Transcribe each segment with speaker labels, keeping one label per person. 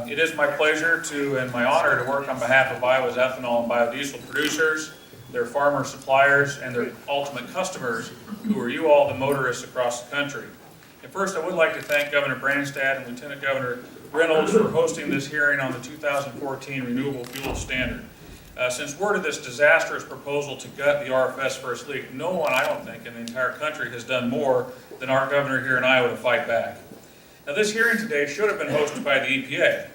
Speaker 1: It is my pleasure and my honor to work on behalf of Iowa's ethanol and biodiesel producers, their farmer suppliers, and their ultimate customers, who are you all, the motorists across the country. And first, I would like to thank Governor Branstad and Lieutenant Governor Reynolds for hosting this hearing on the 2014 Renewable Fuels Standard. Since word of this disastrous proposal to gut the IRFA's first leak, no one, I don't think, in the entire country has done more than our governor here in Iowa to fight back. Now, this hearing today should have been hosted by the EPA,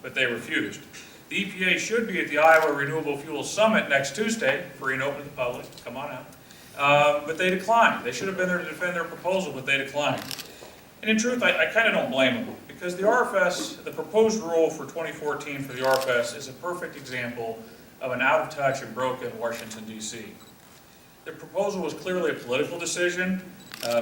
Speaker 1: but they refused. The EPA should be at the Iowa Renewable Fuels Summit next Tuesday, free and open to the public, come on out. But they declined. They should have been there to defend their proposal, but they declined. And in truth, I kind of don't blame them, because the IRFS, the proposed rule for 2014 for the IRFS, is a perfect example of an out-of-touch and broken Washington, D.C. The proposal was clearly a political decision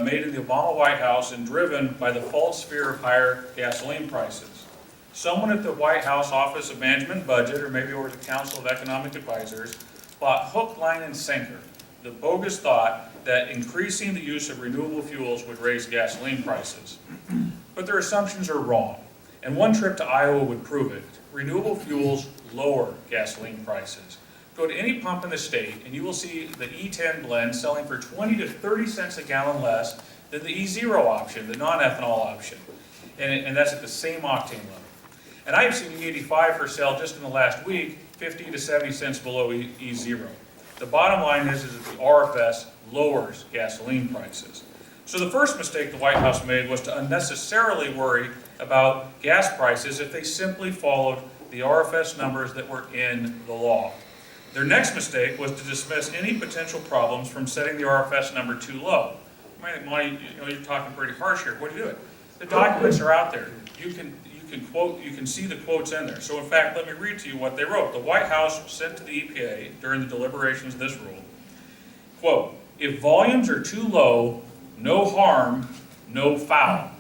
Speaker 1: made in the Obama White House and driven by the false fear of higher gasoline prices. Someone at the White House Office of Management and Budget, or maybe over the Council of Economic Advisors, bought hook, line, and sinker the bogus thought that increasing the use of renewable fuels would raise gasoline prices. But their assumptions are wrong, and one trip to Iowa would prove it. Renewable fuels lower gasoline prices. Go to any pump in the state and you will see the E10 blend selling for 20 to 30 cents a gallon less than the E0 option, the non-ethanol option. And that's at the same octane level. And I have seen E85 for sale just in the last week, 50 to 70 cents below E0. The bottom line is that the IRFS lowers gasoline prices. So the first mistake the White House made was to unnecessarily worry about gas prices if they simply followed the IRFS numbers that were in the law. Their next mistake was to dismiss any potential problems from setting the IRFS number too low. Monty, you're talking pretty harsh here. What are you doing? The documents are out there. You can see the quotes in there. So in fact, let me read to you what they wrote. The White House sent to the EPA during the deliberations of this rule, quote, "If volumes are too low, no harm, no foul,"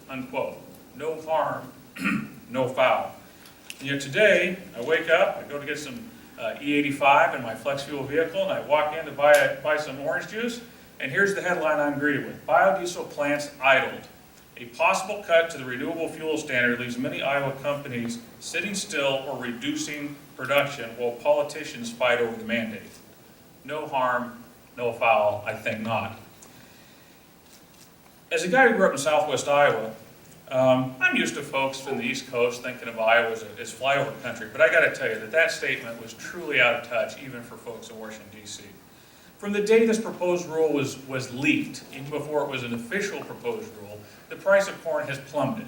Speaker 1: unquote. No harm, no foul. And yet today, I wake up, I go to get some E85 in my flex fuel vehicle, and I walk in to buy some orange juice, and here's the headline I'm greeted with: biodiesel plants idled. A possible cut to the renewable fuel standard leaves many Iowa companies sitting still or reducing production while politicians fight over the mandate. No harm, no foul, I think not. As a guy who grew up in southwest Iowa, I'm used to folks from the East Coast thinking of Iowa as flyover country, but I got to tell you that statement was truly out of touch, even for folks in Washington, D.C. From the day this proposed rule was leaked, even before it was an official proposed rule, the price of corn has plummeted.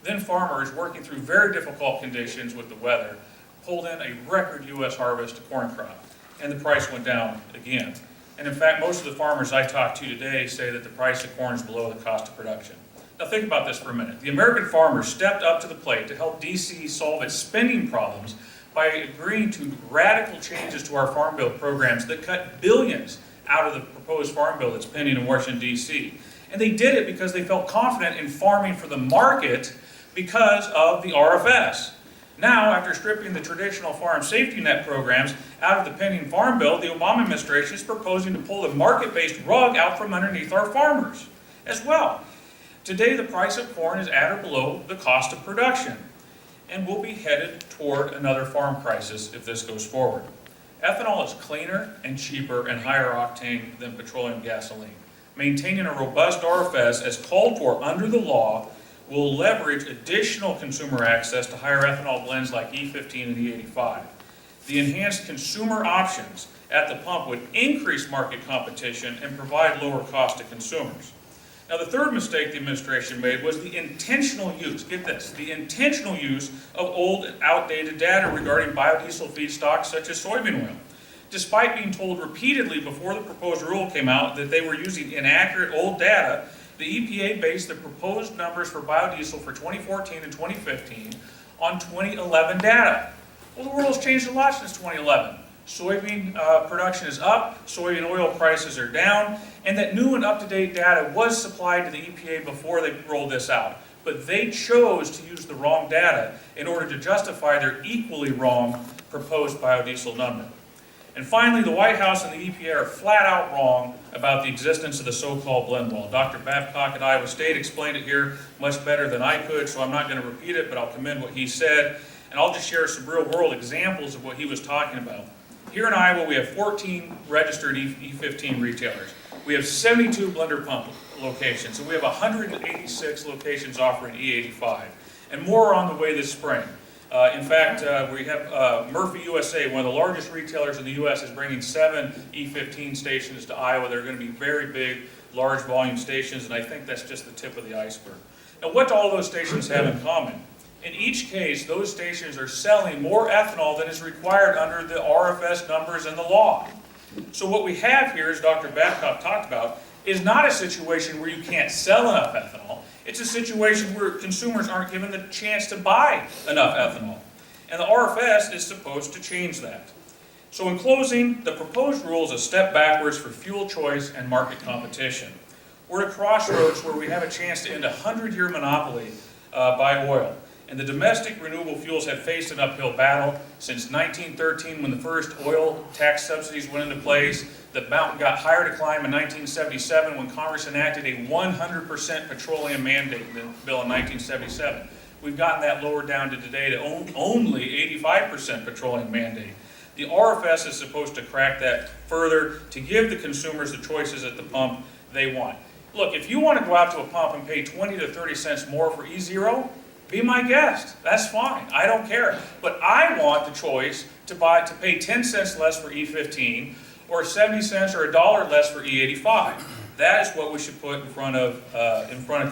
Speaker 1: Then farmers, working through very difficult conditions with the weather, pulled in a record U.S. harvest corn crop, and the price went down again. And in fact, most of the farmers I talked to today say that the price of corn is below the cost of production. Now think about this for a minute. The American farmers stepped up to the plate to help D.C. solve its spending problems by agreeing to radical changes to our Farm Bill programs that cut billions out of the proposed Farm Bill that's pending in Washington, D.C. And they did it because they felt confident in farming for the market because of the IRFS. Now, after stripping the traditional farm safety net programs out of the pending Farm Bill, the Obama administration is proposing to pull the market-based rug out from underneath our farmers as well. Today, the price of corn is at or below the cost of production, and we'll be headed toward another farm crisis if this goes forward. Ethanol is cleaner and cheaper and higher octane than petroleum gasoline. Maintaining a robust IRFS as called for under the law will leverage additional consumer access to higher ethanol blends like E15 and E85. The enhanced consumer options at the pump would increase market competition and provide lower cost to consumers. Now, the third mistake the administration made was the intentional use, get this, the intentional use of old and outdated data regarding biodiesel feedstocks such as soybean oil. Despite being told repeatedly before the proposed rule came out that they were using inaccurate old data, the EPA based the proposed numbers for biodiesel for 2014 and 2015 on 2011 data. Well, the world has changed a lot since 2011. Soybean production is up, soybean oil prices are down, and that new and up-to-date data was supplied to the EPA before they rolled this out. But they chose to use the wrong data in order to justify their equally wrong proposed biodiesel number. And finally, the White House and the EPA are flat out wrong about the existence of the so-called blend wall. Dr. Babcock at Iowa State explained it here much better than I could, so I'm not going to repeat it, but I'll commend what he said. And I'll just share some real-world examples of what he was talking about. Here in Iowa, we have 14 registered E15 retailers. We have 72 blender pump locations, and we have 186 locations offering E85. And more are on the way this spring. In fact, we have Murphy USA, one of the largest retailers in the U.S., is bringing 7 E15 stations to Iowa. They're going to be very big, large volume stations, and I think that's just the tip of the iceberg. Now, what do all those stations have in common? In each case, those stations are selling more ethanol than is required under the RFS numbers and the law. So what we have here, as Dr. Babcock talked about, is not a situation where you can't sell enough ethanol. It's a situation where consumers aren't given the chance to buy enough ethanol. And the RFS is supposed to change that. So in closing, the proposed rule is a step backwards for fuel choice and market competition. We're at a crossroads where we have a chance to end a 100-year monopoly by oil. And the domestic renewable fuels have faced an uphill battle since 1913 when the first oil tax subsidies went into place. The mountain got higher to climb in 1977 when Congress enacted a 100% petroleum mandate bill in 1977. We've gotten that lowered down to today to only 85% petroleum mandate. The RFS is supposed to crack that further to give the consumers the choices at the pump they want. Look, if you want to go out to a pump and pay 20 to 30 cents more for E0, be my guest. That's fine. I don't care. But I want the choice to pay 10 cents less for E15 or 70 cents or $1 less for E85. That is what we should put in front of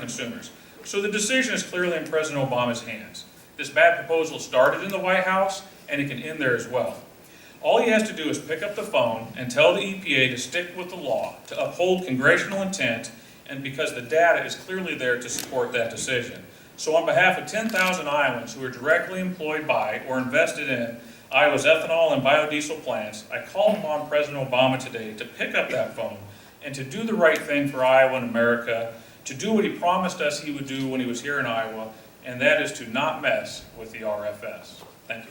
Speaker 1: consumers. So the decision is clearly in President Obama's hands. This bad proposal started in the White House, and it can end there as well. All he has to do is pick up the phone and tell the EPA to stick with the law, to uphold congressional intent, and because the data is clearly there to support that decision. So on behalf of 10,000 Iowans who are directly employed by or invested in Iowa's ethanol and biodiesel plants, I call upon President Obama today to pick up that phone and to do the right thing for Iowa and America, to do what he promised us he would do when he was here in Iowa, and that is to not mess with the RFS. Thank you.